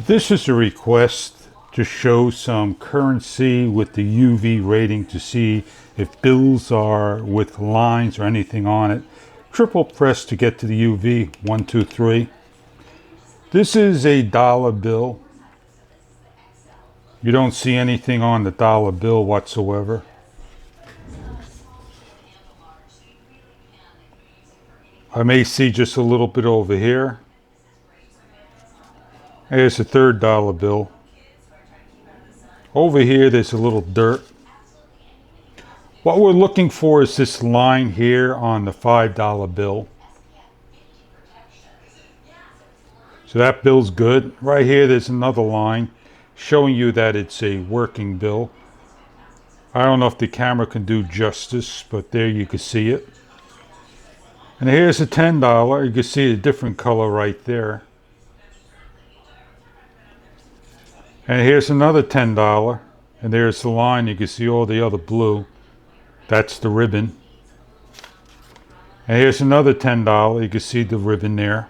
This is a request to show some currency with the UV rating to see if bills are with lines or anything on it. Triple press to get to the UV. 1, 2, 3. This is a dollar bill. You don't see anything on the dollar bill whatsoever. I may see just a little bit over here. There's a third dollar bill. Over here there's a little dirt. What we're looking for is this line here on the $5 bill. So that bill's good. Right here there's another line showing you that it's a working bill. I don't know if the camera can do justice, but there you can see it. And here's a $10. You can see a different color right there. And here's another $10. And there's the line. You can see all the other blue. That's the ribbon. And here's another $10. You can see the ribbon there.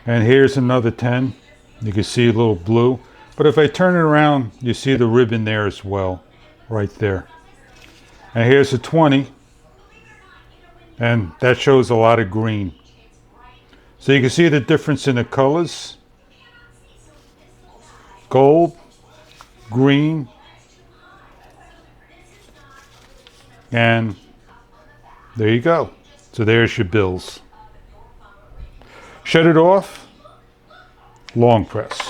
And here's another 10. You can see a little blue. But if I turn it around, you see the ribbon there as well. Right there. And here's a 20. And that shows a lot of green. So you can see the difference in the colors. Gold, green, and there you go. So there's your bills. Shut it off, long press.